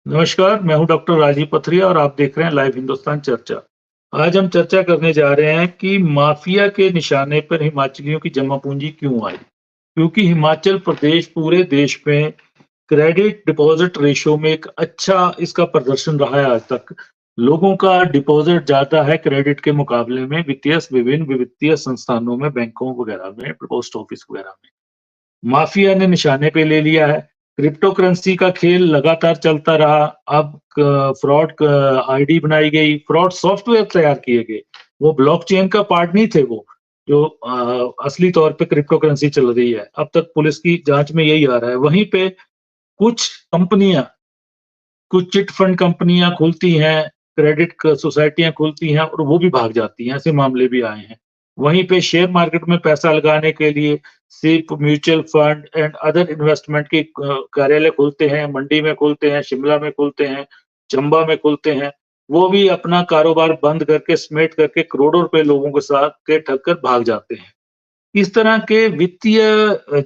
नमस्कार, मैं हूं डॉक्टर राजीव पथरिया और आप देख रहे हैं लाइव हिंदुस्तान चर्चा। आज हम चर्चा करने जा रहे हैं कि माफिया के निशाने पर हिमाचलियों की जमा पूंजी क्यों आई? क्योंकि हिमाचल प्रदेश पूरे देश में क्रेडिट डिपॉजिट रेशियो में एक अच्छा इसका प्रदर्शन रहा है आज तक। लोगों का डिपॉजिट ज़्यादा है क्रेडिट के मुकाबले में विभिन्न वित्तीय संस्थानों में, बैंकों वगैरह में, पोस्ट ऑफिस वगैरह में। माफिया ने निशाने पे ले लिया है। क्रिप्टो करेंसी का खेल लगातार चलता रहा। अब फ्रॉड आईडी बनाई गई, फ्रॉड सॉफ्टवेयर तैयार किए गए। वो ब्लॉकचेन का पार्ट नहीं थे वो, जो असली तौर पे क्रिप्टो करेंसी चल रही है। अब तक पुलिस की जांच में यही आ रहा है। वहीं पे कुछ कंपनियां, कुछ चिट फंड कंपनियां खुलती हैं, क्रेडिट सोसाइटियां खुलती हैं और वो भी भाग जाती हैं। ऐसे मामले भी आए हैं। वहीं पे शेयर मार्केट में पैसा लगाने के लिए सिर्फ mutual fund and other investment के कार्यालय खुलते हैं, मंडी में खुलते हैं, शिमला में खुलते हैं, चंबा में खुलते हैं। वो भी अपना कारोबार बंद करके, समेट करके करोड़ों रुपए लोगों के साथ के ठग कर भाग जाते हैं। इस तरह के वित्तीय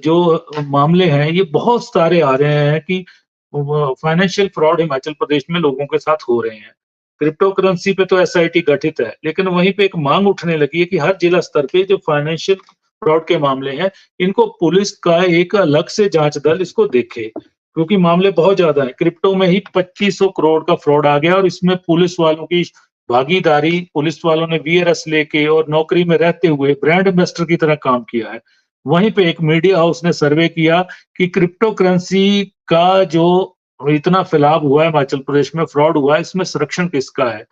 जो मामले हैं, ये बहुत सारे आ रहे हैं कि फाइनेंशियल फ्रॉड हिमाचल प्रदेश में लोगों के साथ हो रहे हैं। क्रिप्टो करेंसी पे तो एसआईटी गठित है, लेकिन वहीं पे एक मांग उठने लगी है कि हर जिला स्तर पे जो फाइनेंशियल फ्रॉड के मामले हैं, इनको पुलिस का एक अलग से जांच दल इसको देखे, क्योंकि मामले बहुत ज्यादा हैं। क्रिप्टो में ही 2500 करोड़ का फ्रॉड आ गया और इसमें पुलिस वालों की भागीदारी, पुलिस वालों ने वीआरएस लेके और नौकरी में रहते हुए ब्रांड एम्बेसडर की तरह काम किया है। वहीं पे एक मीडिया हाउस ने सर्वे किया कि क्रिप्टो करेंसी का जो इतना फैलाव हुआ है हिमाचल प्रदेश में, फ्रॉड हुआ है, इसमें संरक्षण किसका है?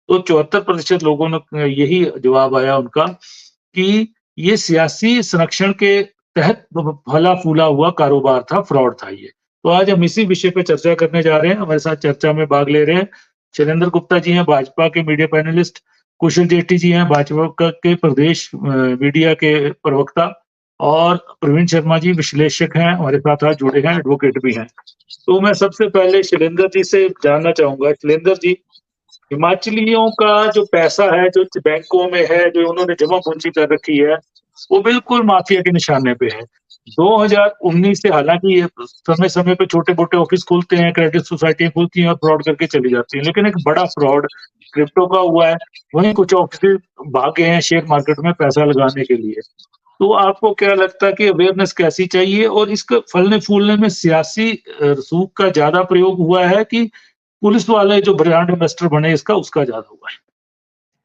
तो 74% लोगों ने यही जवाब आया उनका कि ये सियासी संरक्षण के तहत फला-फूला हुआ कारोबार था, फ्रॉड था ये। तो आज हम इसी विषय पे चर्चा करने जा रहे हैं। हमारे साथ चर्चा में भाग ले रहे हैं शैलेंद्र गुप्ता जी हैं, भाजपा के मीडिया पैनलिस्ट, कुशल जेट्टी जी हैं, भाजपा के प्रदेश मीडिया के प्रवक्ता, और प्रवीण शर्मा जी विश्लेषक हैं, हमारे साथ आज जुड़े हैं, एडवोकेट भी हैं। तो मैं सबसे पहले शैलेंद्र जी से जानना चाहूँगा। शैलेंद्र जी, हिमाचलियों का जो पैसा है, जो बैंकों में है, जो उन्होंने जमा पूंजी कर रखी है, वो बिल्कुल माफिया के निशाने पे है। 2019 से हालाँकि ये समय-समय पे छोटे-मोटे ऑफिस खुलते हैं, क्रेडिट सोसाइटियाँ खुलती हैं और फ्रॉड करके चली जाती हैं। लेकिन एक बड़ा फ्रॉड क्रिप्टो का हुआ है, वहीं कुछ ऑफिसेज़ भागे हैं शेयर मार्केट में पैसा लगाने के लिए। तो आपको क्या लगता है कि अवेयरनेस कैसी चाहिए और इसके फलने-फूलने में सियासी रसूख का ज़्यादा प्रयोग हुआ है कि पुलिस वाले जो ब्रांड इन्वेस्टर बने इसका उसका ज़्यादा हुआ है?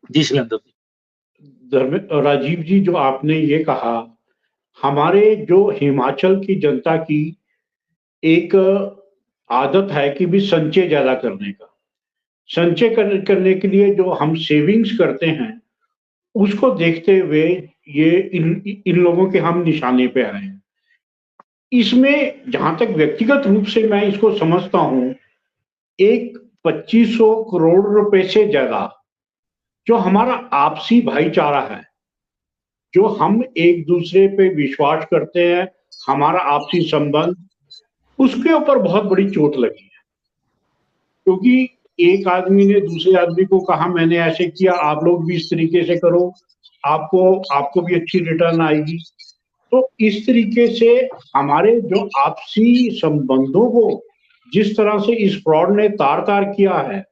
जी, शैलेंद्र जी। राजीव जी, जो आपने ये कहा, हमारे जो हिमाचल की जनता की एक आदत है कि भी संचय ज़्यादा करने का। संचय करने के लिए जो हम सेविंग्स करते हैं, उसको देखते हुए ये इन लोगों के हम निशाने पे आए हैं। इसमें जहाँ तक व्यक्तिगत रूप से मैं इसको समझता हूँ, एक 2500 करोड़ रुपए से ज़्यादा जो हमारा आपसी भाईचारा है, जो हम एक-दूसरे पे विश्वास करते हैं, हमारा आपसी संबंध, उसके ऊपर बहुत बड़ी चोट लगी है। क्योंकि एक आदमी ने दूसरे आदमी को कहा मैंने ऐसे किया, आप लोग भी इस तरीके से करो, आपको आपको भी अच्छी रिटर्न आएगी। तो इस तरीके से हमारे जो आपसी संबंधों को जिस तरह से इस फ्रॉड ने तार-तार किया है,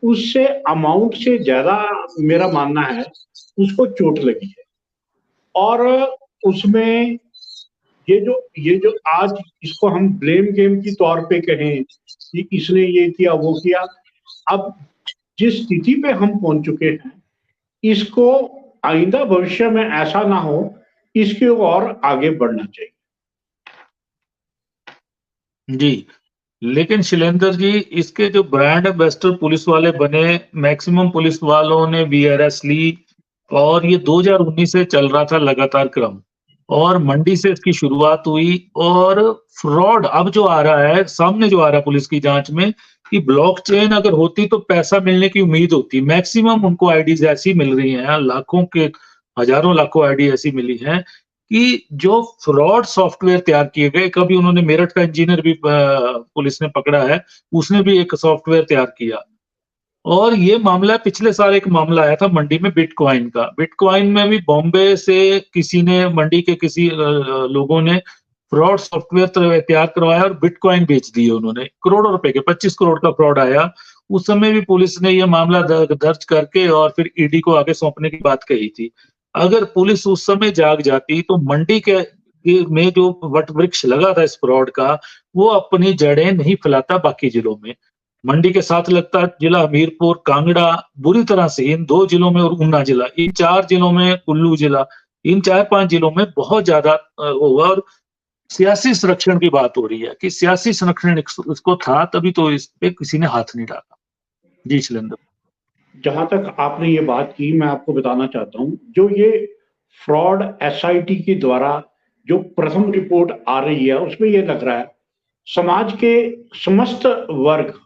उससे अमाउंट से ज़्यादा मेरा मानना है, उसको चोट लगी है। और उसमें ये जो आज इसको हम ब्लेम गेम के तौर पे कहें कि इसने ये किया, वो किया, अब जिस स्थिति पे हम पहुँच चुके हैं, इसको आइंदा भविष्य में ऐसा ना हो, इसकी ओर आगे बढ़ना चाहिए। जी, लेकिन शैलेंद्र जी, इसके जो ब्रांड एम्बेसडर पुलिस वाले बने, मैक्सिमम पुलिस वालों ने वीआरएस ली और ये 2019 से चल रहा था लगातार क्रम, और मंडी से इसकी शुरुआत हुई। और फ्रॉड अब जो आ रहा है, सामने जो आ रहा है पुलिस की जांच में, कि ब्लॉकचेन अगर होती तो पैसा मिलने की उम्मीद होती। मैक्सिमम उनको आईडीज ऐसी मिल रही हैं, लाखों के हजारों लाखों आईडी ऐसी मिली हैं कि जो फ्रॉड सॉफ्टवेयर तैयार किए गए। कभी उन्होंने मेरठ का इंजीनियर भी पुलिस ने पकड़ा है, उसने भी एक सॉफ्टवेयर तैयार किया। और ये मामला पिछले साल एक मामला आया था मंडी में बिटकॉइन का। बिटकॉइन में भी बॉम्बे से किसी ने, मंडी के किसी लोगों ने फ्रॉड सॉफ्टवेयर तैयार करवाया और बिटकॉइन बेच दिए उन्होंने, करोड़ों रुपए के, 25 करोड़ का फ्रॉड आया। उस समय भी पुलिस ने यह मामला दर्ज करके और फिर ईडी को आगे सौंपने की बात कही थी। अगर पुलिस उस समय जाग जाती तो मंडी के में जो वट वृक्ष लगा था इस फ्रॉड का, वो अपनी जड़ें नहीं फैलाता बाकी जिलों में। मंडी के साथ लगता जिला हमीरपुर, कांगड़ा, बुरी तरह से इन 2 जिलों में, और ऊना जिला, इन 4 जिलों में, कुल्लू जिला, इन 4-5 जिलों में बहुत ज्यादा हुआ। और सियासी संरक्षण की बात हो रही है कि सियासी संरक्षण इसको था, तभी तो इस पे किसी ने हाथ नहीं डाला। जी शैलेंद्र। जहां तक आपने ये बात की, मैं आपको बताना चाहता हूं, जो ये फ्रॉड एसआईटी के द्वारा जो प्रथम रिपोर्ट आ रही है, उसमें ये लग रहा है समाज के समस्त वर्ग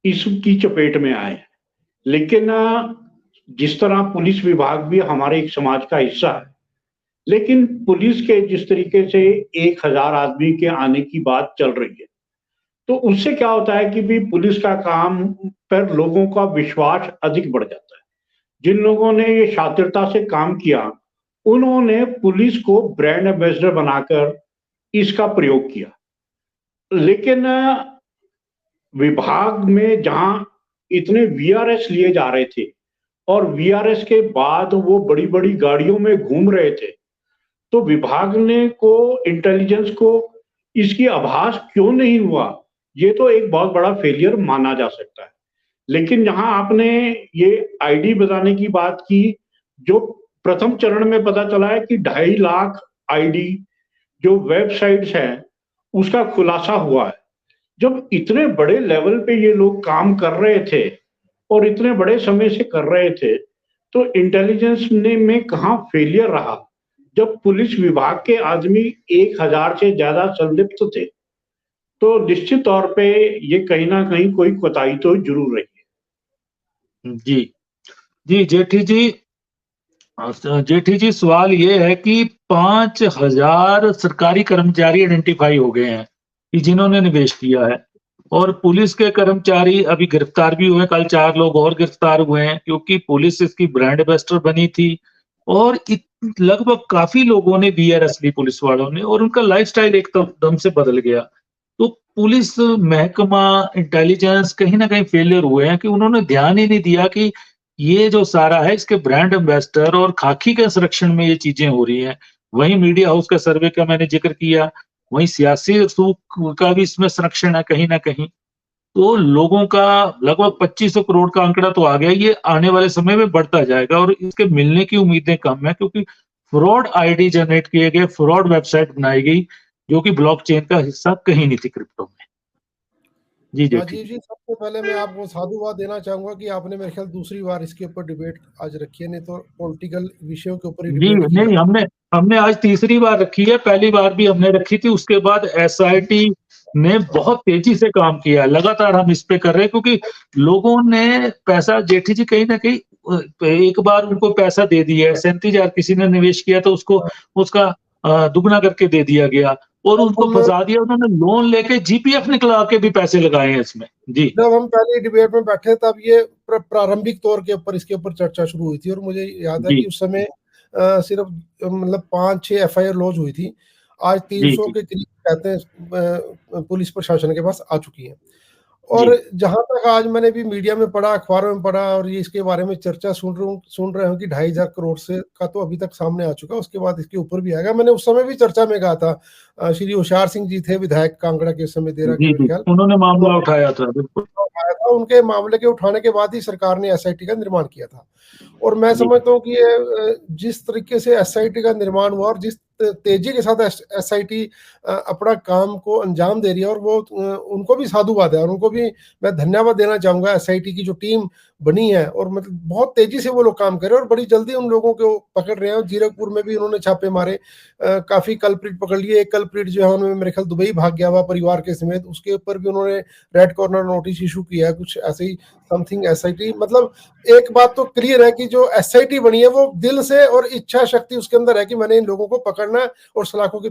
इसकी चपेट में आए। लेकिन जिस तरह पुलिस विभाग भी हमारे एक समाज का हिस्सा है, लेकिन पुलिस के जिस तरीके से 1000 आदमी के आने की बात चल रही है, तो उससे क्या होता है कि भी पुलिस का काम पर लोगों का विश्वास अधिक बढ़ जाता है। जिन लोगों ने ये शातिरता से काम किया, उन्होंने पुलिस को ब्रांड एम्बेसडर बनाकर इसका प्रयोग किया। लेकिन विभाग में जहां इतने वीआरएस लिए जा रहे थे और वीआरएस के बाद वो बड़ी-बड़ी गाड़ियों में घूम रहे थे, तो विभाग ने को इंटेलिजेंस को इसकी आभास क्यों नहीं हुआ? ये तो एक बहुत बड़ा फेलियर माना जा सकता है। लेकिन जहां आपने ये आईडी बताने की बात की, जो प्रथम चरण में पता चला है कि 2.5 लाख आईडी जो वेबसाइट्स हैं, उसका खुलासा हुआ है। जब इतने बड़े लेवल पे ये लोग काम कर रहे थे और इतने बड़े समय से कर रहे थे, तो इंटेलिजेंस ने में कहाँ फेलियर रहा? जब पुलिस विभाग के आदमी 1000 से ज्यादा संलिप्त थे, तो निश्चित तौर पे ये कहीं न कहीं कोई कोताही तो जरूर रही है। जी, जी जेठी जी, सवाल ये है कि 5000 सरकारी कर्मचारी आइडेंटिफाई हो गए हैं कि जिन्होंने निवेश किया है, और पुलिस के कर्मचारी अभी गिरफ्तार भी हुए। कल 4 लोग और गिरफ्तार हुए हैं क्योंकि पुलिस इसकी ब्रांड एम्बेसडर बनी थी। और लगभग काफी लोगों ने वीआरएस ली, पुलिस वालों ने, और उनका लाइफस्टाइल एकदम से बदल गया। तो पुलिस महकमा, इंटेलिजेंस कहीं ना कहीं फेलियर हुए हैं कि उन्होंने ध्यान ही नहीं दिया कि ये जो सारा है इसके ब्रांड एम्बेसडर और खाकी के संरक्षण में ये चीजें हो रही हैं। वहीं मीडिया हाउस का सर्वे का मैंने जिक्र किया, वहीं सियासी रसूख का भी इसमें संरक्षण है कहीं ना कहीं। तो लोगों का लगभग 2500 करोड़ का आंकड़ा तो आ गया, ये आने वाले समय में बढ़ता जाएगा और इसके मिलने की उम्मीदें कम है, क्योंकि फ्रॉड आईडी जनरेट किए गए, फ्रॉड वेबसाइट बनाई गई जो कि ब्लॉकचेन का हिस्सा कहीं नहीं थी क्रिप्टो में। जी जेठी राजीव जी, सबसे पहले मैं आपको साधुवाद देना चाहूंगा कि आपने मेरे ख्याल दूसरी बार इसके ऊपर डिबेट आज रखी है, नहीं तो पॉलिटिकल विषयों के ऊपर ही जी, डिबेट की नहीं, हमने आज तीसरी बार रखी है। पहली बार भी हमने रखी थी, उसके बाद एसआईटी ने बहुत तेजी से काम किया। लगातार हम इस पे कर रहे हैं क्योंकि लोगों ने पैसा, जेठी जी, कहीं ना कहीं एक बार उनको पैसा दे दिया, 37,000 किसी ने निवेश किया तो उसको उसका दुगना करके दे दिया गया और उनको फंसा दिया। उन्होंने लोन लेके जीपीएफ निकला के भी पैसे लगाए हैं इसमें। जी, जब हम पहले डिबेट में बैठे तब ये प्रारंभिक तौर के ऊपर इसके ऊपर चर्चा शुरू हुई थी और मुझे याद है जी, कि उस समय सिर्फ मतलब 5-6 एफआईआर लॉन्च हुई थी। आज जी, 300 जी, के करीब कहते हैं पुलिस प्रशासन के पास आ चुकी है। जी, और जहां तक आज मैंने भी मीडिया में पढ़ा, अखबारों में पढ़ा और ये इसके बारे में चर्चा सुन रहे हूँ कि 2,500 करोड़ से का तो अभी तक सामने आ चुका, उसके बाद इसके ऊपर भी आएगा। मैंने उस समय भी चर्चा में कहा था, श्री होशियार सिंह जी थे विधायक कांगड़ा के समय, देरा के जी, मेरे जी, ख्याल, उन्होंने मामला उठाया था, बिल्कुल। उठाया था। उनके मामले के उठाने के बाद ही सरकार ने एसआईटी का निर्माण किया था। और मैं जी, समझता हूँ कि ये जिस तरीके से एसआईटी का निर्माण हुआ और जिस तेजी के साथ एसआईटी अपना काम को अंजाम दे रही है, और वो उनको भी साधुवाद है और उनको भी मैं धन्यवाद देना चाहूंगा। एसआईटी की जो टीम बनी है और मतलब बहुत तेजी से वो लोग काम कर रहे हैं और बड़ी जल्दी उन लोगों को पकड़ रहे हैं। जीरकपुर में भी उन्होंने छापे मारे, काफी कल्प्रिट पकड़ लिए। एक कल्प्रिट जो है उन्होंने मेरे ख्याल दुबई भाग गया हुआ परिवार के समेत, उसके ऊपर भी उन्होंने रेड कॉर्नर नोटिस इशू किया है, कुछ ऐसे ही समथिंग। एसआईटी मतलब एक बात तो क्लियर है कि जो एसआईटी बनी है वो दिल से और इच्छा शक्ति उसके अंदर है कि मैंने इन लोगों को पकड़ना है और सलाखों के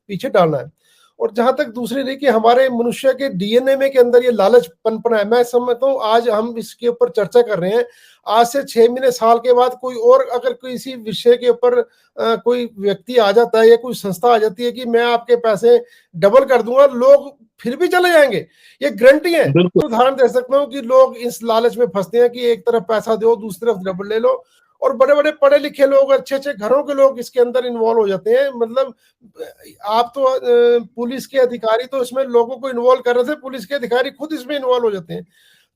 पीछे डालना है। और जहां तक दूसरी रही कि हमारे मनुष्य के डीएनए में के अंदर ये लालच पनपना है। मैं समझता हूँ आज हम इसके ऊपर चर्चा कर रहे हैं, आज से 6 महीने साल के बाद कोई और अगर किसी विषय के ऊपर कोई व्यक्ति आ जाता है या कोई संस्था आ जाती है कि मैं आपके पैसे डबल कर दूंगा, लोग फिर भी चले जाएंगे, ये गारंटी है। उदाहरण दे सकता हूँ कि लोग इस लालच में फंसते हैं कि एक तरफ पैसा दो, दूसरी तरफ डबल ले लो, और बड़े बड़े पढ़े लिखे लोग, अच्छे अच्छे घरों के लोग इसके अंदर इन्वॉल्व हो जाते हैं। मतलब आप तो पुलिस के अधिकारी तो इसमें लोगों को इन्वॉल्व कर रहे थे, पुलिस के अधिकारी खुद इसमें इन्वॉल्व हो जाते हैं।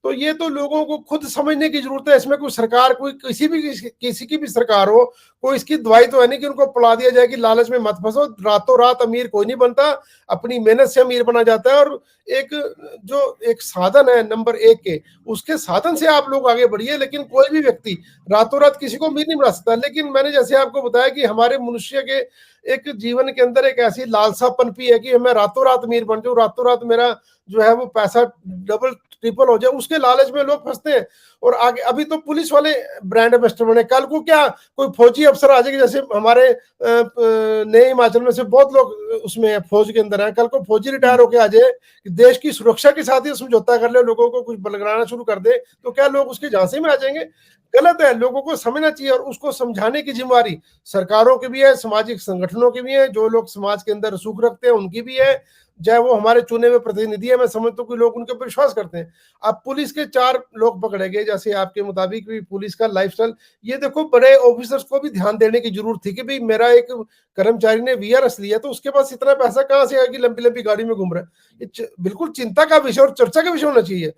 तो ये तो लोगों को खुद समझने की जरूरत है। इसमें कोई सरकार, कोई किसी की भी सरकार हो, कोई इसकी दवाई तो है नहीं कि उनको पिला दिया जाए कि लालच में मत फंसो। रातों रात अमीर कोई नहीं बनता, अपनी मेहनत से अमीर बना जाता है। और एक साधन है नंबर 1 के, उसके साधन से आप लोग आगे बढ़िए, लेकिन कोई भी व्यक्ति रातों रात किसी को अमीर नहीं बना सकता। लेकिन मैंने जैसे आपको बताया कि हमारे मनुष्य के एक जीवन के अंदर एक ऐसी लालसा पनपी है कि मैं रातों रात अमीर बन जाऊं, रातों रात मेरा जो है वो पैसा डबल ट्रिपल हो जाए, उसके लालच में लोग फंसते हैं। और आगे अभी तो पुलिस वाले ब्रांड एम्बेसडर बने, कल को क्या कोई फौजी अफसर आ जाएगा, जैसे हमारे नए हिमाचल में से बहुत लोग उसमें फौज के अंदर हैं, कल को फौजी रिटायर होके आ जाए, देश की सुरक्षा के साथ ही समझौता कर ले, लोगों को कुछ बलगराना शुरू कर दे, तो क्या लोग उसके झांसे में आ जाएंगे? गलत है। लोगों को समझना चाहिए और उसको समझाने की जिम्मेवारी सरकारों की भी है, सामाजिक संगठनों की भी है, जो लोग समाज के अंदर सुख रखते हैं उनकी भी है, चाहे वो हमारे चुने हुए प्रतिनिधि है। मैं समझता हूँ कि लोग उनके ऊपर विश्वास करते हैं। अब पुलिस के 4 लोग पकड़े गए, जैसे आपके मुताबिक भी पुलिस का लाइफस्टाइल, ये देखो बड़े ऑफिसर्स को भी ध्यान देने की जरूरत थी कि भाई मेरा एक कर्मचारी ने वीआरएस लिया तो उसके पास इतना पैसा कहाँ से आया कि लंबी लंबी गाड़ी में घूम रहा है। ये बिल्कुल चिंता का विषय और चर्चा का विषय होना चाहिए।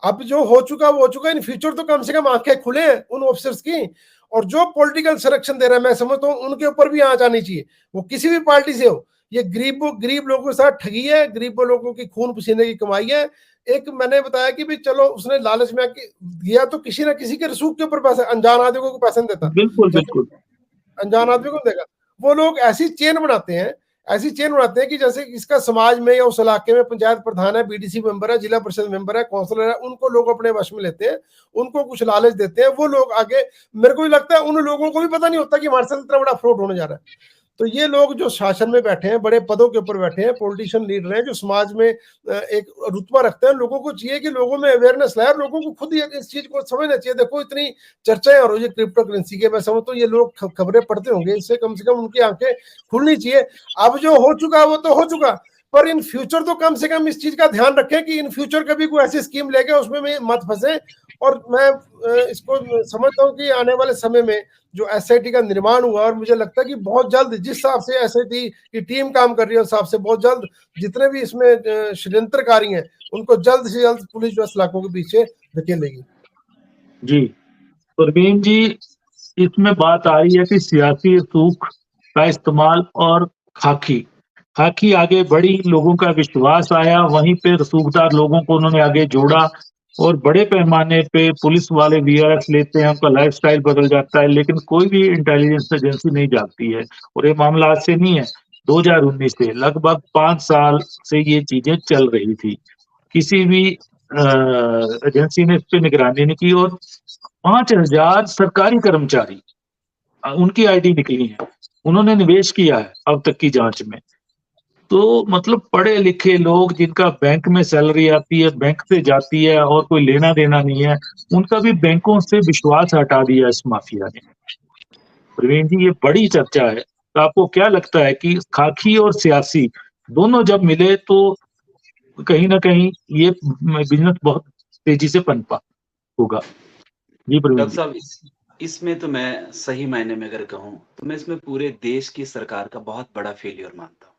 अब जो हो चुका वो हो चुका, इन फ्यूचर तो कम से कम आंखें खुले हैं उन ऑफिसर्स की। और जो पॉलिटिकल संरक्षण दे रहा है, मैं समझता हूँ उनके ऊपर भी आंच आनी चाहिए, वो किसी भी पार्टी से हो। ये गरीब लोगों के साथ ठगी है, गरीब लोगों की खून पसीने की कमाई है। एक मैंने बताया कि भाई चलो उसने लालच में दिया तो किसी ना किसी के रसूख के ऊपर पैसा, अनजान आदमी को पैसा नहीं देता, बिल्कुल अनजान आदमी को देगा। वो लोग ऐसी चेन बनाते हैं कि जैसे इसका समाज में या उस इलाके में पंचायत प्रधान है, बीडीसी मेंबर है, जिला परिषद मेंबर है, काउंसलर है, उनको लोग अपने वश में लेते हैं, उनको कुछ लालच देते हैं, वो लोग आगे। मेरे को भी लगता है उन लोगों को भी पता नहीं होता कि हमारे साथ इतना बड़ा फ्रॉड होने जा रहा है। तो ये लोग जो शासन में बैठे हैं, बड़े पदों के ऊपर बैठे हैं, पॉलिटिशियन लीडर हैं, जो समाज में एक रुतबा रखते हैं, लोगों को चाहिए कि लोगों में अवेयरनेस लाए, लोगों को खुद इस चीज को समझना चाहिए। देखो इतनी चर्चाएं हो रही है क्रिप्टो करेंसी के, मैं समझता हूँ ये लोग खबरें पढ़ते होंगे, इससे कम से कम उनकी आंखें खुलनी चाहिए। अब जो हो चुका वो तो हो चुका, पर इन फ्यूचर तो कम से कम इस चीज का ध्यान रखें कि इन फ्यूचर कभी कोई ऐसी स्कीम लेके उसमें मत फंसे। और मैं इसको समझता हूँ कि आने वाले समय में जो एसआईटी का निर्माण हुआ, और मुझे लगता है कि बहुत जल्द जिस हिसाब से एसआईटी की टीम काम कर रही है उस हिसाब से बहुत जल्द जितने भी इसमें षड्यंत्रकारी हैं उनको जल्द से जल्द पुलिस जो सलाखों के पीछे धकेलेगी। जी परवीन जी, इसमें बात आ रही है कि सियासी सूख का इस्तेमाल और खाकी आगे बढ़ी, लोगों का विश्वास आया, वहीं पे रसूखदार लोगों को उन्होंने आगे जोड़ा और बड़े पैमाने पे पुलिस वाले वीआरएस लेते हैं, उनका लाइफस्टाइल बदल जाता है। लेकिन कोई भी इंटेलिजेंस एजेंसी नहीं जागती है। और ये मामला आज से नहीं है, 2019 से लगभग 5 साल से ये चीजें चल रही थी, किसी भी एजेंसी ने इस पर निगरानी नहीं की। और 5000 सरकारी कर्मचारी उनकी आईडी निकली है, उन्होंने निवेश किया है अब तक की जांच में। तो मतलब पढ़े लिखे लोग जिनका बैंक में सैलरी आती है, बैंक से जाती है और कोई लेना देना नहीं है, उनका भी बैंकों से विश्वास हटा दिया इस माफिया ने। प्रवीण जी, ये बड़ी चर्चा है, तो आपको क्या लगता है कि खाकी और सियासी दोनों जब मिले तो कहीं ना कहीं ये बिजनेस बहुत तेजी से पनपा होगा? जी प्रवीण डॉक्टर साहब, इसमें तो मैं सही मायने में अगर कहूं तो मैं इसमें पूरे देश की सरकार का बहुत बड़ा फेलियर मानता हूं।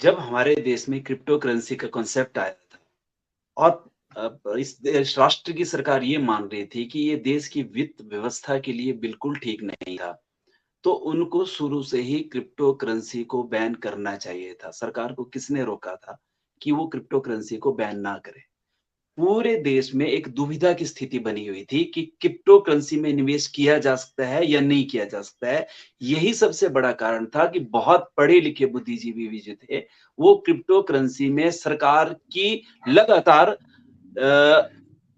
जब हमारे देश में क्रिप्टो करेंसी का कॉन्सेप्ट आया था और इस राष्ट्र की सरकार ये मान रही थी कि ये देश की वित्त व्यवस्था के लिए बिल्कुल ठीक नहीं था, तो उनको शुरू से ही क्रिप्टो करेंसी को बैन करना चाहिए था। सरकार को किसने रोका था कि वो क्रिप्टो करेंसी को बैन ना करे? पूरे देश में एक दुविधा की स्थिति बनी हुई थी कि क्रिप्टो करेंसी में निवेश किया जा सकता है या नहीं किया जा सकता है। यही सबसे बड़ा कारण था कि बहुत पढ़े लिखे बुद्धिजीवी भी जो थे वो क्रिप्टो करेंसी में सरकार की लगातार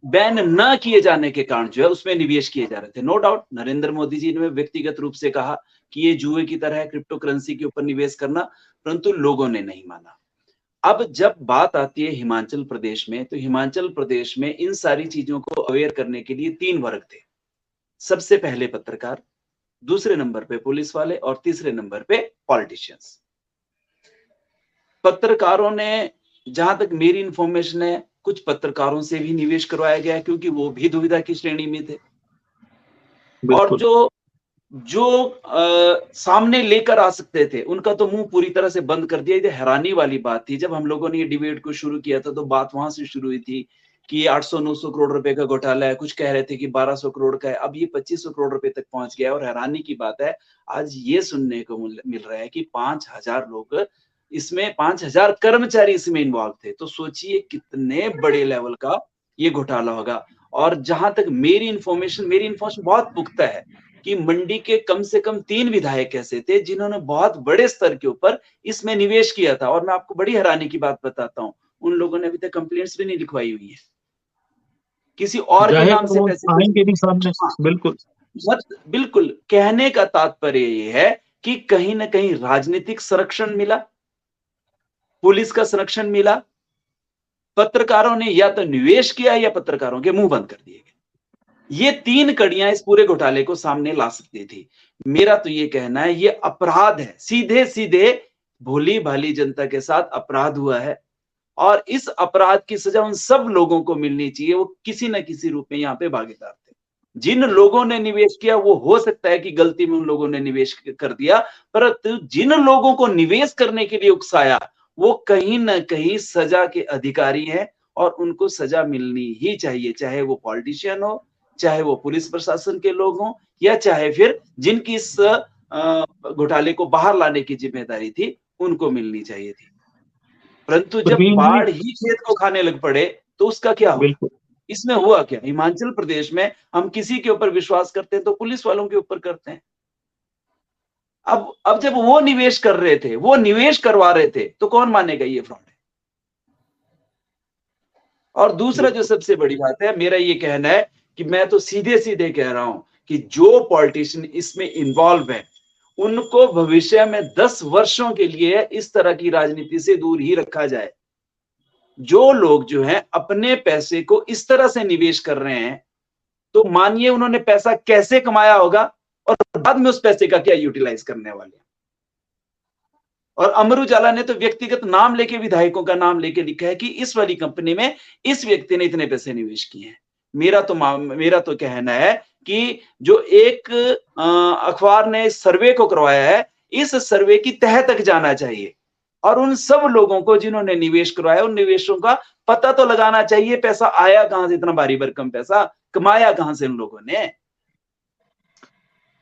बैन न किए जाने के कारण जो है उसमें निवेश किए जा रहे थे। नो डाउट नरेंद्र मोदी जी ने व्यक्तिगत रूप से कहा कि ये जुए की तरह है क्रिप्टो करेंसी के ऊपर निवेश करना, परंतु लोगों ने नहीं माना। अब जब बात आती है हिमाचल प्रदेश में, तो हिमाचल प्रदेश में इन सारी चीजों को अवेयर करने के लिए 3 वर्ग थे। सबसे पहले पत्रकार, दूसरे नंबर पे पुलिस वाले और तीसरे नंबर पे पॉलिटिशियंस। पत्रकारों ने, जहां तक मेरी इंफॉर्मेशन है, कुछ पत्रकारों से भी निवेश करवाया गया क्योंकि वो भी दुविधा की श्रेणी में थे। और जो सामने लेकर आ सकते थे उनका तो मुंह पूरी तरह से बंद कर दिया। ये हैरानी वाली बात थी, जब हम लोगों ने ये डिबेट को शुरू किया था तो बात वहां से शुरू हुई थी कि 800-900 करोड़ रुपए का घोटाला है, कुछ कह रहे थे कि 1200 करोड़ का है, अब ये 2500 करोड़ रुपए तक पहुंच गया। और हैरानी की बात है, आज ये सुनने को मिल रहा है कि 5000 लोग इसमें, 5000 कर्मचारी इसमें इन्वॉल्व थे। तो सोचिए कितने बड़े लेवल का ये घोटाला होगा। और जहां तक मेरी इन्फॉर्मेशन बहुत पुख्ता है कि मंडी के कम से कम 3 विधायक ऐसे थे जिन्होंने बहुत बड़े स्तर के ऊपर इसमें निवेश किया था। और मैं आपको बड़ी हैरानी की बात बताता हूं, उन लोगों ने अभी तक कंप्लेंट्स भी नहीं लिखवाई हुई है, किसी और के नाम से पैसे आएंगे नहीं सामने। बिल्कुल बिल्कुल। कहने का तात्पर्य ये है कि कहीं ना कहीं राजनीतिक संरक्षण मिला, पुलिस का संरक्षण मिला, पत्रकारों ने या तो निवेश किया या पत्रकारों के मुंह बंद कर दिए गए। ये 3 कड़ियां इस पूरे घोटाले को सामने ला सकती थी। मेरा तो ये कहना है ये अपराध है, सीधे सीधे भोली भाली जनता के साथ अपराध हुआ है। और इस अपराध की सजा उन सब लोगों को मिलनी चाहिए, वो किसी न किसी रूप में यहाँ पे भागीदार थे। जिन लोगों ने निवेश किया वो हो सकता है कि गलती में उन लोगों ने निवेश कर दिया, परंतु जिन लोगों को निवेश करने के लिए उकसाया वो कहीं ना कहीं सजा के अधिकारी हैं और उनको सजा मिलनी ही चाहिए, चाहे वो पॉलिटिशियन हो, चाहे वो पुलिस प्रशासन के लोग हों, या चाहे फिर जिनकी इस घोटाले को बाहर लाने की जिम्मेदारी थी उनको मिलनी चाहिए थी। परंतु जब बाढ़ ही खेत को खाने लग पड़े तो उसका क्या हुआ? इसमें हुआ क्या? हिमाचल प्रदेश में हम किसी के ऊपर विश्वास करते हैं तो पुलिस वालों के ऊपर करते हैं। अब जब वो निवेश कर रहे थे, वो निवेश करवा रहे थे, तो कौन मानेगा ये फ्रॉड है? और दूसरा जो सबसे बड़ी बात है, मेरा ये कहना है कि मैं तो सीधे सीधे कह रहा हूं कि जो पॉलिटिशियन इसमें इन्वॉल्व है उनको भविष्य में 10 वर्षों के लिए इस तरह की राजनीति से दूर ही रखा जाए। जो लोग जो हैं अपने पैसे को इस तरह से निवेश कर रहे हैं, तो मानिए उन्होंने पैसा कैसे कमाया होगा और बाद में उस पैसे का क्या यूटिलाइज करने वाले। और अमर उजाला ने तो व्यक्तिगत नाम लेके, विधायकों का नाम लेके लिखा है कि इस वाली कंपनी में इस व्यक्ति ने इतने पैसे निवेश किए हैं। मेरा तो कहना है कि जो एक अखबार ने सर्वे को करवाया है, इस सर्वे की तह तक जाना चाहिए और उन सब लोगों को जिन्होंने निवेश करवाया उन निवेशों का पता तो लगाना चाहिए, पैसा आया कहां से, इतना भारी भरकम पैसा कमाया कहां से उन लोगों ने।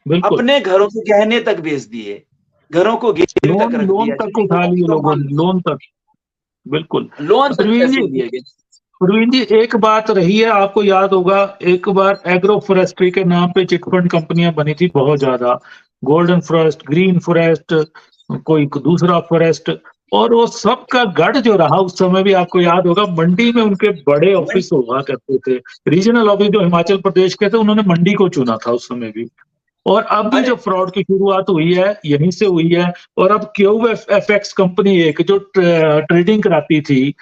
अपने घरों के गहने तक बेच दिए, घरों को गिरवी तक रख दिया, लोन तक उठा लिए लोगों ने, लोन तक। बिल्कुल, लोन तक पैसे दिए गए। प्रवीण जी, एक बात रही है, आपको याद होगा एक बार एग्रो फॉरेस्ट्री के नाम पे चिटफंड कंपनियां बनी थी बहुत ज्यादा, गोल्डन फॉरेस्ट, ग्रीन फॉरेस्ट, कोई दूसरा फॉरेस्ट, और वो सबका गढ़ जो रहा उस समय भी आपको याद होगा, मंडी में उनके बड़े ऑफिस हुआ करते थे। रीजनल ऑफिस जो हिमाचल प्रदेश के थे उन्होंने मंडी को चुना था उस समय भी। और अब भी जो फ्रॉड की शुरुआत हुई है यहीं से हुई है। और अब QFX कंपनी एक जो ट्रेडिंग कराती थी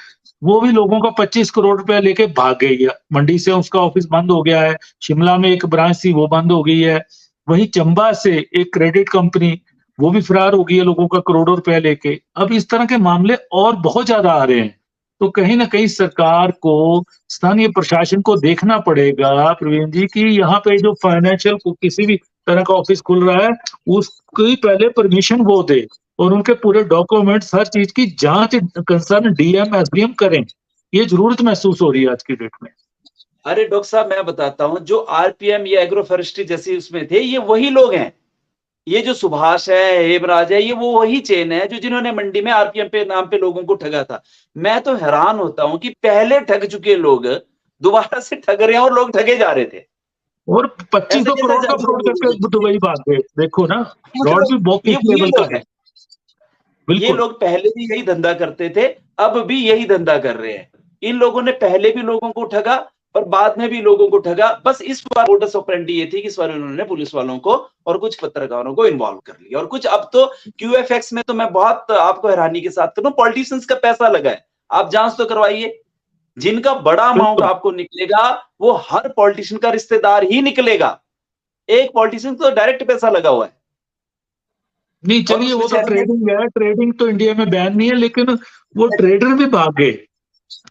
वो भी लोगों का 25 करोड़ रुपया लेके भाग गई है मंडी से, उसका ऑफिस बंद हो गया है। शिमला में एक ब्रांच थी वो बंद हो गई है। वहीं चंबा से एक क्रेडिट कंपनी वो भी फरार हो गई है लोगों का करोड़ों रुपया लेके। अब इस तरह के मामले और बहुत ज्यादा आ रहे हैं, तो कहीं ना कहीं सरकार को, स्थानीय प्रशासन को देखना पड़ेगा प्रवीण जी कि यहाँ पे जो फाइनेंशियल किसी भी तरह का ऑफिस खुल रहा है उसकी पहले परमिशन वो दे और उनके पूरे डॉक्यूमेंट्स, हर चीज की जांच कंसर्न DM SDM करें। ये जरूरत महसूस हो रही है आज की डेट में। अरे डॉक्टर साहब, मैं बताता हूं, जो RPM या एग्रो फॉरेस्ट्री जैसे उसमें थे, ये वही लोग हैं। ये जो सुभाष है, हेमराज है, ये वो वही चेन है जो जिन्होंने मंडी में RPM पे नाम पे लोगों को ठगा था। मैं तो हैरान होता हूं कि पहले ठग चुके लोग दोबारा से ठग रहे हैं और लोग ठगे जा रहे थे। और 2500 करोड़ का फ्रॉड करके दुबई बात है, देखो ना, फ्रॉड भी बहुत लेवल का है। ये लोग पहले भी यही धंधा करते थे, अब भी यही धंधा कर रहे हैं। इन लोगों ने पहले भी लोगों को ठगा, और बाद में भी लोगों को ठगा। बस इस बार मोडस ऑपरेंडी ये थी कि इस बार उन्होंने पुलिस वालों को और कुछ पत्रकारों को इन्वॉल्व कर लिया। और कुछ अब तो QFX में तो मैं बहुत आपको हैरानी के साथ करूं, पॉलिटिशियंस का पैसा लगा है, आप जांच तो करवाइए। जिनका बड़ा अमाउंट आपको निकलेगा वो हर पॉलिटिशियन का रिश्तेदार ही निकलेगा, एक पॉलिटिशियन तो डायरेक्ट पैसा लगा हुआ है। नहीं चलिए वो तो ट्रेडिंग है, ट्रेडिंग तो इंडिया में बैन नहीं है, लेकिन वो ट्रेडर भी भाग गए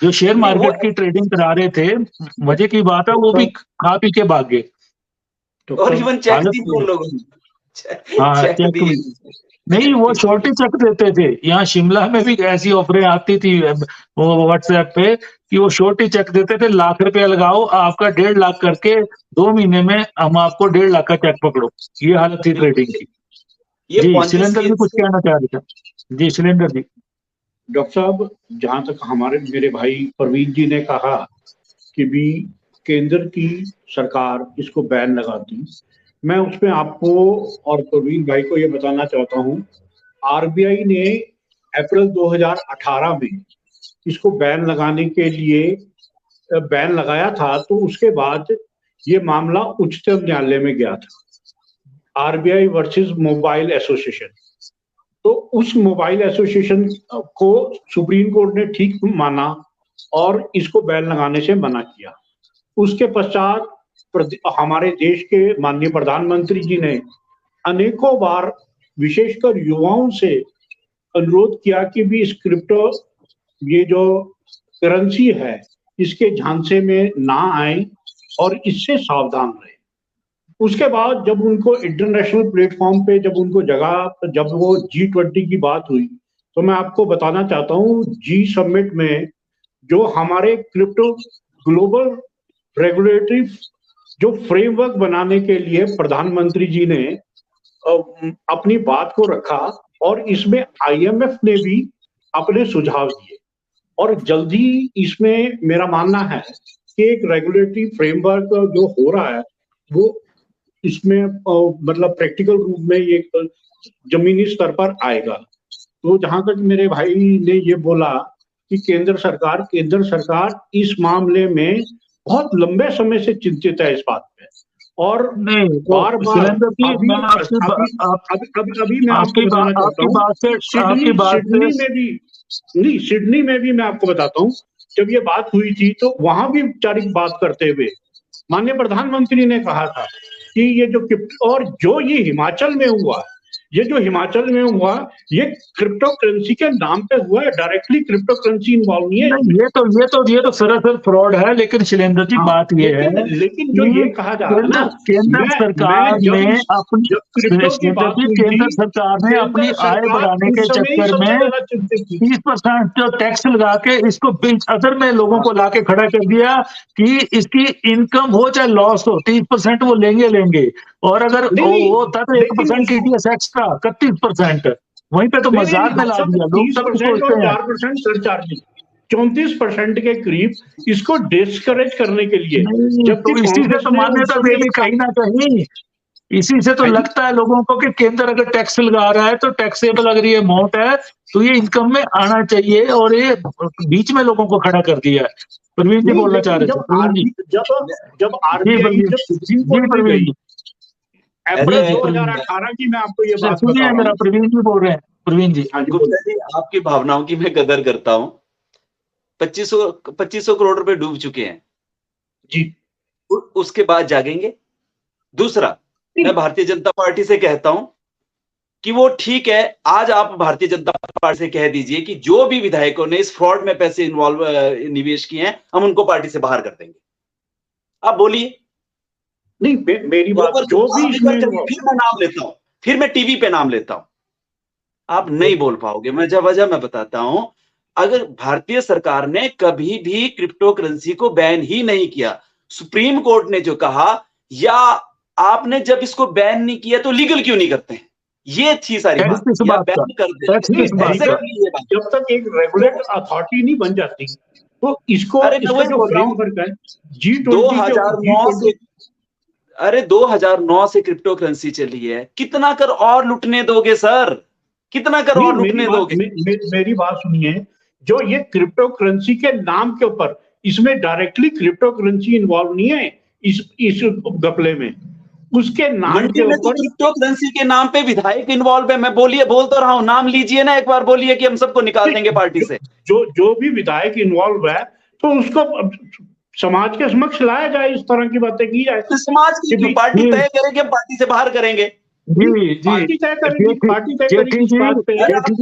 जो शेयर मार्केट की ट्रेडिंग करा रहे थे। मजे की बात है वो भी खा पी के भाग गए। और इवन चेक दी उन लोगों ने। हाँ चेक भी नहीं, वो छोटे चेक देते थे। यहाँ शिमला में भी ऐसी ऑफरें आती थी वो व्हाट्सएप पे कि वो छोटी चेक देते थे, लाख रुपया लगाओ आपका 1.5 लाख करके 2 महीने में हम आपको 1.5 लाख का चेक पकड़ो। ये हालत थी ट्रेडिंग की। जी सिलेंडर भी कुछ कहना चाह रहे थे। जी सिलेंडर जी। डॉक्टर साहब, जहां तक मेरे भाई परवीन जी ने कहा कि भी केंद्र की सरकार इसको बैन लगाती, मैं उसमें आपको और परवीन भाई को ये बताना चाहता हूं, RBI ने अप्रैल 2018 में इसको बैन लगाने के लिए बैन लगाया था, तो उसके बाद ये मामला उच्चतम न्यायालय में गया था, RBI वर्सेस मोबाइल एसोसिएशन। तो उस मोबाइल एसोसिएशन को सुप्रीम कोर्ट ने ठीक माना और इसको बैन लगाने से मना किया। उसके पश्चात हमारे देश के माननीय प्रधानमंत्री जी ने अनेकों बार विशेषकर युवाओं से अनुरोध किया कि भी इस क्रिप्टो ये जो करेंसी है इसके झांसे में ना आए और इससे सावधान रहे। उसके बाद जब उनको इंटरनेशनल प्लेटफॉर्म पे जब वो G20 की बात हुई, तो मैं आपको बताना चाहता हूँ G समिट में जो हमारे क्रिप्टो ग्लोबल रेगुलेटरी जो फ्रेमवर्क बनाने के लिए प्रधानमंत्री जी ने अपनी बात को रखा और इसमें IMF ने भी अपने सुझाव दिए और जल्दी इसमें मेरा मानना है कि एक रेगुलेटरी फ्रेमवर्क जो हो रहा है वो इसमें मतलब प्रैक्टिकल रूप में ये जमीनी स्तर पर आएगा। तो जहां तक मेरे भाई ने ये बोला कि केंद्र सरकार इस मामले में बहुत लंबे समय से चिंतित है इस बात पे और नहीं बार बार अभी मैं आपको बताना चाहता हूँ सिडनी में भी मैं आपको बताता हूँ, जब ये बात हुई थी तो वहां भी औपचारिक बात करते हुए माननीय प्रधानमंत्री ने कहा था कि ये जो और जो ये हिमाचल में हुआ ये क्रिप्टो करेंसी के नाम पे हुआ है, डायरेक्टली क्रिप्टो करेंसी इन्वॉल्व नहीं है। ये तो सरासर फ्रॉड है। लेकिन शैलेंद्र जी बात ये है, लेकिन जो ये कहा जा रहा है ना, केंद्र सरकार ने अपनी आय बढ़ाने के चक्कर में 30% जो टैक्स लगा के इसको अदर में लोगों को लाके खड़ा कर दिया कि इसकी इनकम हो चाहे लॉस हो 30% वो लेंगे और अगर वो होता तो 1% TDS एक्स्ट्रा 31%, वहीं पे तो मजाक में ला दिया लोग। 4% सरचार्जिंग 34% के करीब इसको डिस्करेज करने के लिए, जबकि इसी से तो मान्यता देनी कहीं ना कहीं, इसी से तो लगता है लोगों को कि केंद्र अगर टैक्स लगा रहा है तो टैक्सेबल अगर ये अमाउंट है तो ये इनकम में आना चाहिए और ये बीच में लोगों को खड़ा कर दिया है। प्रवीण जी बोलना चाह रहे थे। जब RBI अप्रैल 2018 की मैं आपको ये बात बता रहा हूं। प्रवीण जी बोल रहे हैं। प्रवीण जी, गुप्ता जी आपकी भावनाओं की मैं कदर करता हूं। 2500 करोड़ रुपए डूब चुके हैं जी, उसके बाद जागेंगे। दूसरा, मैं भारतीय जनता पार्टी से कहता हूं कि वो ठीक है, आज आप भारतीय जनता पार्टी से कह दीजिए कि जो भी विधायकों ने इस फ्रॉड में पैसे निवेश किए हैं हम उनको पार्टी से बाहर कर देंगे। आप बोलिए। नहीं, मेरी बात जो भी इसमें फिर मैं नाम लेता हूं, फिर मैं टीवी पे नाम लेता हूं, आप नहीं बोल पाओगे। मैं वजह मैं बताता हूं। अगर भारतीय सरकार ने कभी भी क्रिप्टो करेंसी को बैन ही नहीं किया, सुप्रीम कोर्ट ने जो कहा, या आपने जब इसको बैन नहीं किया तो लीगल क्यों नहीं करते हैं, ये थी सारी बात। बैन कर दे, जब तक एक रेगुलेटर अथॉरिटी नहीं बन जाती तो इसको अरे 2009 से क्रिप्टो करेंसी चली है, कितना कर और लुटने दोगे सर, कितना कर और लुटने दोगे? मेरी बात सुनिए, जो ये क्रिप्टो करेंसी के नाम के ऊपर इसमें डायरेक्टली क्रिप्टो करेंसी इन्वॉल्व नहीं है इस घपले में। उसके नाम मंडी के में तो ऊपर क्रिप्टो करेंसी के नाम पे विधायक इन्वॉल्व है। मैं बोल तो रहा हूँ, नाम लीजिए ना, एक बार बोलिए कि हम सबको निकाल देंगे पार्टी से। जो भी विधायक इन्वॉल्व है तो उसको समाज के समक्ष लाया जाए, इस तरह की बातें की जाए। तो समाज की जो पार्टी तय करेगी, हम पार्टी से बाहर करेंगे। जी पार्टी तय करेगी, पार्टी तय करेगी इस बात पे।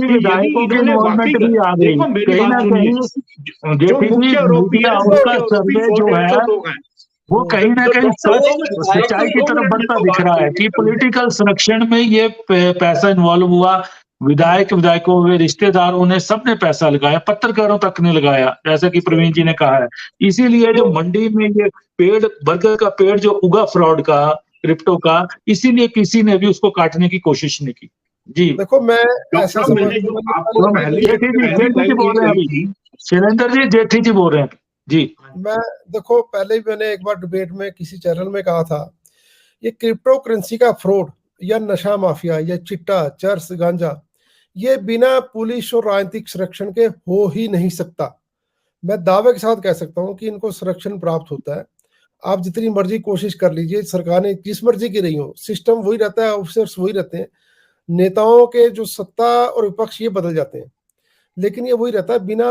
विधायकों की इन्वॉल्वमेंट भी आ गई। देखो मेरी कहीं बात ना सुनिए, कहीं जो मुख्य आरोपी है उनका सर्वे जो है लोग हैं, वो कहीं ना कहीं सच्चाई की तरफ बढ़ता दिख रहा है कि पॉलिटिकल संरक्षण में ये पैसा इन्वॉल्व हुआ। विधायकों के रिश्तेदारों ने सबने पैसा लगाया, पत्रकारों तक ने लगाया, जैसा कि प्रवीण जी ने कहा है। इसीलिए जो मंडी में ये पेड़, बरगद का पेड़ जो उगा फ्रॉड का, क्रिप्टो का, इसीलिए किसी ने भी उसको काटने की कोशिश नहीं की। जी देखो मैं ऐसा शैलेंद्र जी, जेठी जी बोल रहे हैं। जी मैं देखो पहले भी मैंने एक बार डिबेट में किसी चैनल में कहा था, ये क्रिप्टो करेंसी का फ्रॉड या नशा माफिया या चिट्टा, चर्स, गांजा, ये बिना पुलिस और राजनीतिक संरक्षण के हो ही नहीं सकता। मैं दावे के साथ कह सकता हूं कि इनको संरक्षण प्राप्त होता है। आप जितनी मर्जी कोशिश कर लीजिए, सरकारें जिस मर्जी की रही हो, सिस्टम वही रहता है, ऑफिसर्स वही रहते हैं, नेताओं के जो सत्ता और विपक्ष ये बदल जाते हैं, लेकिन ये वही रहता है। बिना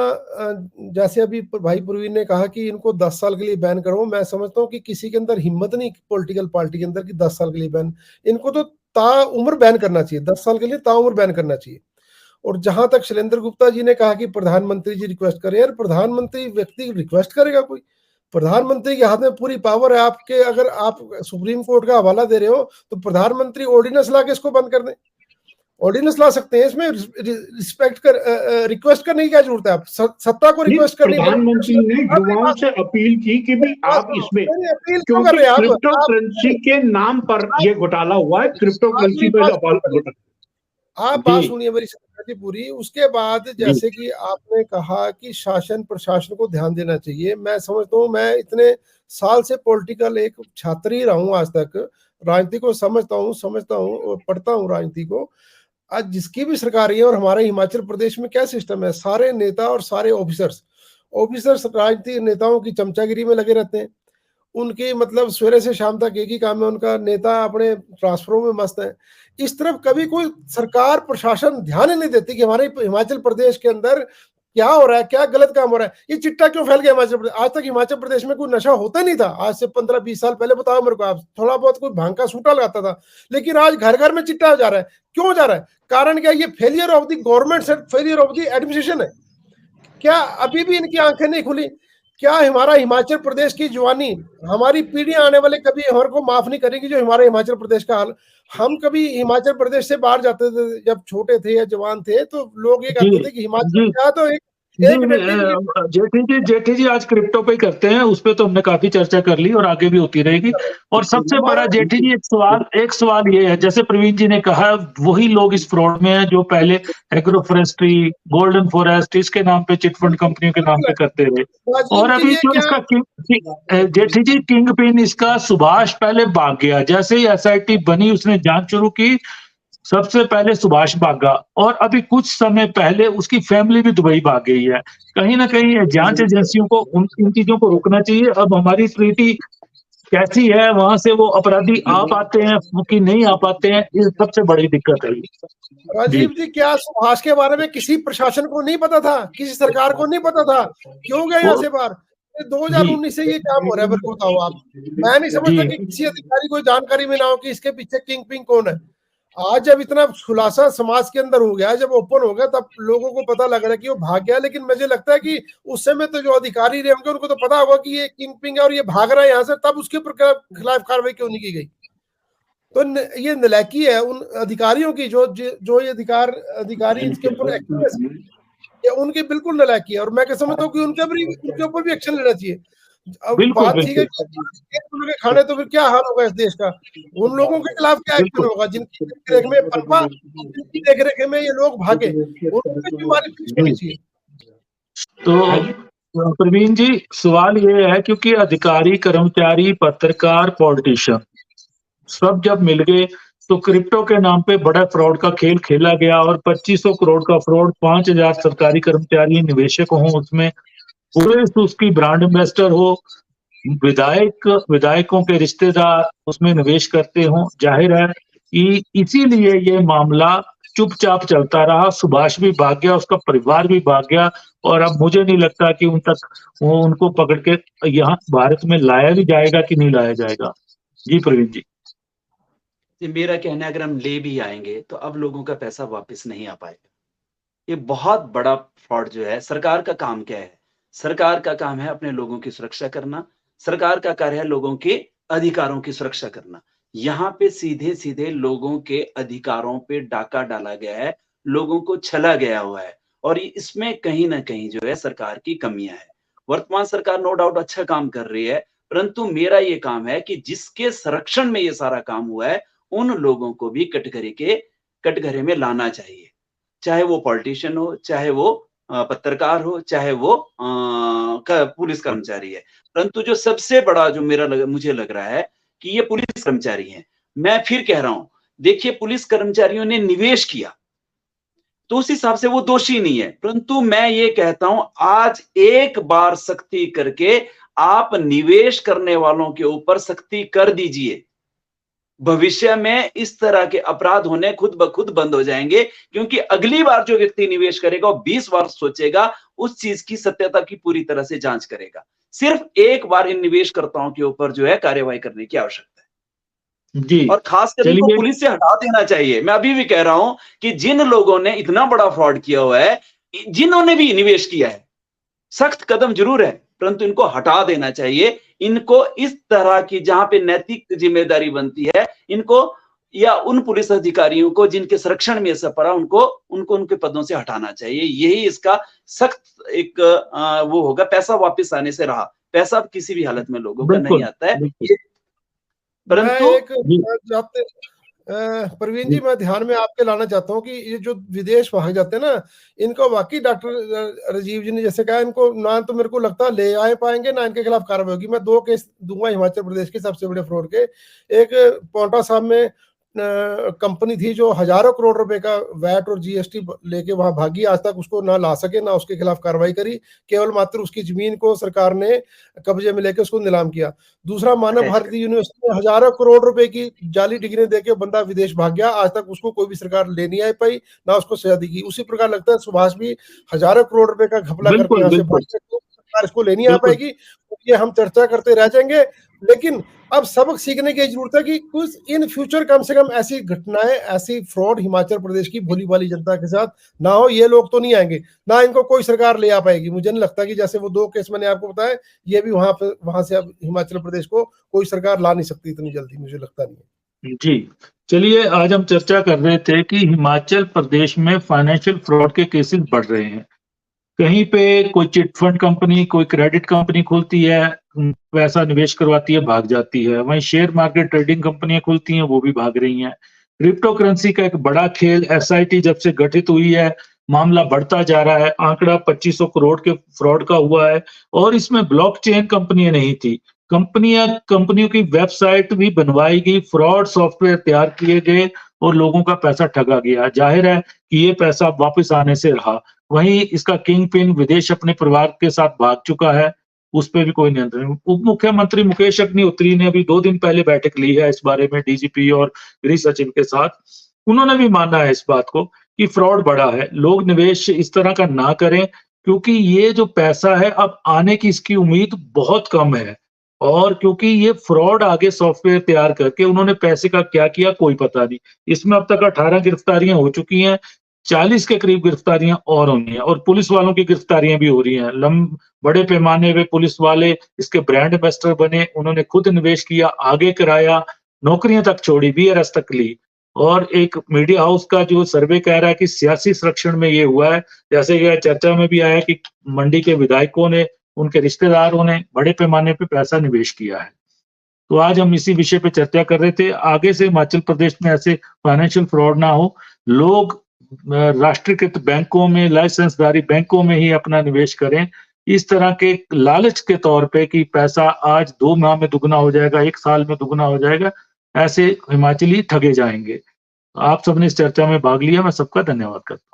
जैसे अभी भाई प्रवीण ने कहा कि इनको 10 साल के लिए बैन करो, मैं समझता हूँ कि किसी के अंदर हिम्मत नहीं पॉलिटिकल पार्टी के अंदर कि 10 साल के लिए बैन, इनको तो ताउम्र बैन करना चाहिए, 10 साल के लिए ताउम्र बैन करना चाहिए। और जहां तक शैलेंद्र गुप्ता जी ने कहा कि प्रधानमंत्री जी रिक्वेस्ट करें, यार प्रधानमंत्री व्यक्ति रिक्वेस्ट करेगा कोई? प्रधानमंत्री के हाथ में पूरी पावर है आपके। अगर आप सुप्रीम कोर्ट का हवाला दे रहे हो तो प्रधानमंत्री ऑर्डिनेंस ला के इसको बंद कर दें, ऑर्डिनेंस ला सकते हैं। इसमें रिस्पेक्ट कर रिक्वेस्ट करने की क्या जरूरत है? आप सत्ता को रिक्वेस्ट करनी। प्रधानमंत्री ने युवाओं से अपील की कि भी आप इसमें, अपील क्यों क्योंकि कर रहे हैं क्रिप्टो करेंसी के नाम पर ये घोटाला हुआ है, क्रिप्टो करेंसी पर। आप बात सुनिए मेरी जी पूरी। उसके बाद जैसे कि आपने कहा कि शासन प्रशासन को ध्यान देना चाहिए, मैं समझता हूँ, मैं इतने साल से पॉलिटिकल एक छात्र ही रहा हूँ, आज तक राजनीति को समझता हूँ और पढ़ता हूँ राजनीति को। आज जिसकी भी सरकार है, और हमारे हिमाचल प्रदेश में क्या सिस्टम है, सारे नेता और सारे ऑफिसर्स राजनीतिक नेताओं की चमचागिरी में लगे रहते हैं। उनकी मतलब सवेरे से शाम तक एक ही काम है उनका, नेता अपने ट्रांसफरों में मस्त है। इस तरफ कभी कोई सरकार प्रशासन ध्यान ही नहीं देती कि हमारे हिमाचल प्रदेश के अंदर क्या हो रहा है, क्या गलत काम हो रहा है। ये चिट्टा क्यों फैल गया हिमाचल प्रदेश? आज तक हिमाचल प्रदेश में कोई नशा होता नहीं था, आज से 15-20 साल पहले। बताओ मेरे को आप, थोड़ा बहुत कोई भांग का सूटा लगाता था, लेकिन आज घर घर में चिट्टा जा रहा है। क्यों जा रहा है? कारण क्या? ये failure of the government, failure of the administration है। क्या अभी भी इनकी आंखें नहीं खुली? क्या हमारा हिमाचल प्रदेश की जवानी, हमारी पीढ़ियां आने वाले कभी हमारे को माफ नहीं करेगी जो हमारे हिमाचल प्रदेश का हाल? हम कभी हिमाचल प्रदेश से बाहर जाते थे जब छोटे थे या जवान थे, तो लोग ये कहते थे कि हिमाचल क्या, तो जेठी जी आज क्रिप्टो पे ही करते हैं, उस पे तो हमने काफी चर्चा कर ली और आगे भी होती रहेगी। और सबसे बड़ा जेठी जी एक सवाल ये है, जैसे प्रवीण जी ने कहा, वही लोग इस फ्रॉड में हैं जो पहले एग्रो फॉरेस्ट्री, गोल्डन फॉरेस्ट, इसके नाम पे चिटफंड कंपनियों के नाम पे करते थे। और अभी जो इसका जेठी जी किंग पिन इसका सुभाष पहले भाग गया। जैसे ही SIT बनी, उसने जांच शुरू की, सबसे पहले सुभाष भागा, और अभी कुछ समय पहले उसकी फैमिली भी दुबई भाग गई है। कहीं ना कहीं जांच एजेंसियों को इन चीजों को रोकना चाहिए। अब हमारी ट्रीटी कैसी है, वहां से वो अपराधी आ पाते हैं कि नहीं आ पाते हैं, ये सबसे बड़ी दिक्कत है। राजीव जी, क्या सुभाष के बारे में किसी प्रशासन को नहीं पता था? किसी सरकार को नहीं पता था? क्यों गए यहाँ से बाहर? 2019 से ये काम हो रहा है, बताओ आप। मैं नहीं समझता कि किसी अधिकारी को जानकारी में ना हो कि इसके पीछे किंग पिंग कौन है। आज जब इतना खुलासा समाज के अंदर हो गया, जब ओपन हो गया, तब लोगों को पता लग रहा है कि वो भाग गया। लेकिन मुझे लगता है कि उस समय तो जो अधिकारी रहे होंगे उनको तो पता होगा कि ये किंग पिंग है और ये भाग रहा है यहाँ से, तब उसके खिलाफ कार्रवाई क्यों नहीं की गई? तो ये नलायकी है उन अधिकारियों की, जो ये अधिकारी इसके ऊपर उनकी बिल्कुल नलायकी है। और मैं समझता हूँ कि उनके ऊपर भी एक्शन लेना चाहिए। अब बात ठीक है कि खाने, तो फिर क्या हाल होगा इस देश का? उन लोगों के खिलाफ क्या एक्शन होगा जिनकी देखरेख में पनपा, जिनकी देखरेख में ये लोग भागे? तो प्रवीण जी, सवाल ये है, क्योंकि अधिकारी, कर्मचारी, पत्रकार, पॉलिटिशियन सब जब मिल गए तो क्रिप्टो के नाम पे बड़ा फ्रॉड का खेल खेला गया, और 2500 करोड़ का फ्रॉड, 5000 सरकारी कर्मचारी निवेशक हों उसमें, पुलिस उसकी ब्रांड एम्बेसडर हो, विधायकों के रिश्तेदार उसमें निवेश करते हों, जाहिर है कि इसीलिए ये मामला चुपचाप चलता रहा। सुभाष भी भाग गया, उसका परिवार भी भाग गया, और अब मुझे नहीं लगता कि उनको पकड़ के यहाँ भारत में लाया भी जाएगा कि नहीं लाया जाएगा। जी प्रवीण जी। मेरा कहना है, अगर हम ले भी आएंगे तो अब लोगों का पैसा वापस नहीं आ पाएगा। ये बहुत बड़ा फ्रॉड जो है। सरकार का काम क्या है? सरकार का काम है अपने लोगों की सुरक्षा करना। सरकार का कार्य है लोगों के अधिकारों की सुरक्षा करना। यहाँ पे सीधे सीधे लोगों के अधिकारों पे डाका डाला गया है, लोगों को छला गया हुआ है, और इसमें कहीं ना कहीं जो है सरकार की कमियां है। वर्तमान सरकार नो डाउट अच्छा काम कर रही है, परंतु मेरा ये काम है कि जिसके संरक्षण में ये सारा काम हुआ है उन लोगों को भी कटघरे में लाना चाहिए। चाहे वो पॉलिटिशियन हो, चाहे वो पत्रकार हो, चाहे वो पुलिस कर्मचारी है। परंतु जो सबसे बड़ा जो मुझे लग रहा है कि ये पुलिस कर्मचारी हैं। मैं फिर कह रहा हूं, देखिए पुलिस कर्मचारियों ने निवेश किया तो उस हिसाब से वो दोषी नहीं है, परंतु मैं ये कहता हूं आज एक बार सख्ती करके आप निवेश करने वालों के ऊपर सख्ती कर दीजिए। भविष्य में इस तरह के अपराध होने खुद ब खुद बंद हो जाएंगे, क्योंकि अगली बार जो व्यक्ति निवेश करेगा वो 20 बार सोचेगा, उस चीज की सत्यता की पूरी तरह से जांच करेगा। सिर्फ एक बार इन निवेशकर्ताओं के ऊपर जो है कार्यवाही करने की आवश्यकता है जी। और खासकर इनको पुलिस से हटा देना चाहिए। मैं अभी भी कह रहा हूं कि जिन लोगों ने इतना बड़ा फ्रॉड किया हुआ है, जिन्होंने भी निवेश किया है, सख्त कदम जरूर है, परंतु इनको हटा देना चाहिए। इनको इस तरह की जहां पे नैतिक जिम्मेदारी बनती है, इनको या उन पुलिस अधिकारियों को जिनके संरक्षण में सब पड़ा, उनको उनके पदों से हटाना चाहिए। यही इसका सख्त एक वो होगा। पैसा वापस आने से रहा, पैसा किसी भी हालत में लोगों का नहीं आता है। परंतु प्रवीण जी, मैं ध्यान में आपके लाना चाहता हूँ कि ये जो विदेश भाग जाते हैं ना, इनको वाकई डॉक्टर राजीव जी ने जैसे कहा, इनको ना तो मेरे को लगता ले आए पाएंगे ना इनके खिलाफ कार्रवाई होगी। मैं 2 केस दूंगा हिमाचल प्रदेश के सबसे बड़े फ्रॉड के। एक पोंटा साहब में कंपनी थी जो हजारों करोड़ रुपए का वैट और जीएसटी लेके वहां भागी, आज तक उसको ना ला सके, ना उसके खिलाफ कार्रवाई करी। केवल मात्र उसकी जमीन को सरकार ने कब्जे में लेके उसको नीलाम किया। दूसरा, मानव भारती यूनिवर्सिटी में हजारों करोड़ रुपए की जाली डिग्री देके बंदा विदेश भाग गया, आज तक उसको कोई भी सरकार ले नहीं आ पाई, ना उसको सजा दी गई। उसी प्रकार लगता है सुभाष भी हजारों करोड़ रुपए का घपला करके यहाँ से भाग गया, सरकार इसको ले नहीं आ पाएगी। तो ये हम चर्चा करते रह जाएंगे, लेकिन अब सबक सीखने की जरूरत है कि कुछ इन फ्यूचर कम से कम ऐसी घटनाएं, ऐसी फ्रॉड हिमाचल प्रदेश की भोली भाली जनता के साथ ना हो। ये लोग तो नहीं आएंगे, ना इनको कोई सरकार ले आ पाएगी। मुझे नहीं लगता कि जैसे वो 2 केस मैंने आपको बताया, ये भी वहां से अब हिमाचल प्रदेश को कोई सरकार ला नहीं सकती इतनी जल्दी, मुझे लगता नहीं है। जी चलिए, आज हम चर्चा कर रहे थे कि हिमाचल प्रदेश में फाइनेंशियल फ्रॉड के केसेस बढ़ रहे हैं। कहीं पे कोई चिट फंड कंपनी, कोई क्रेडिट कंपनी खुलती है, पैसा निवेश करवाती है, भाग जाती है। वहीं शेयर मार्केट ट्रेडिंग कंपनियां खुलती हैं, वो भी भाग रही हैं। क्रिप्टो करेंसी का एक बड़ा खेल, एसआईटी जब से गठित हुई है, मामला बढ़ता जा रहा है। आंकड़ा 2500 करोड़ के फ्रॉड का हुआ है, और इसमें ब्लॉकचेन कंपनियां नहीं थी। कंपनियों की वेबसाइट भी बनवाई गई, फ्रॉड सॉफ्टवेयर तैयार किए गए और लोगों का पैसा ठगा गया। जाहिर है कि ये पैसा वापस आने से रहा। वहीं इसका किंग पिन विदेश अपने परिवार के साथ भाग चुका है, उस पर भी कोई नियंत्रण नहीं। उप मुख्यमंत्री मुकेश अग्निहोत्री ने अभी 2 दिन पहले बैठक ली है इस बारे में डीजीपी और गृह सचिव के साथ। उन्होंने भी माना है इस बात को कि फ्रॉड बढ़ा है। लोग निवेश इस तरह का ना करें, क्योंकि ये जो पैसा है अब आने की इसकी उम्मीद बहुत कम है। और क्योंकि ये फ्रॉड आगे सॉफ्टवेयर तैयार करके उन्होंने पैसे का क्या किया कोई पता नहीं। इसमें अब तक 18 गिरफ्तारियां हो चुकी हैं, 40 के करीब गिरफ्तारियां और होनी है, और पुलिस वालों की गिरफ्तारियां भी हो रही हैं। बड़े पैमाने पे पुलिस वाले इसके ब्रांड एम्बेसडर बने, उन्होंने खुद निवेश किया, आगे कराया, नौकरियां तक छोड़ी, वीआरएस तक ली। और एक मीडिया हाउस का जो सर्वे कह रहा है कि सियासी संरक्षण में ये हुआ है। जैसे यह चर्चा में भी आया कि मंडी के विधायकों ने, उनके रिश्तेदारों ने बड़े पैमाने पे पैसा निवेश किया है। तो आज हम इसी विषय पे चर्चा कर रहे थे। आगे से हिमाचल प्रदेश में ऐसे फाइनेंशियल फ्रॉड ना हो, लोग राष्ट्रीयकृत बैंकों में, लाइसेंसधारी बैंकों में ही अपना निवेश करें। इस तरह के लालच के तौर पे कि पैसा आज 2 माह में दुगना हो जाएगा, 1 साल में दुगना हो जाएगा, ऐसे हिमाचली ठगे जाएंगे। आप सबने इस चर्चा में भाग लिया, मैं सबका धन्यवाद करता हूँ।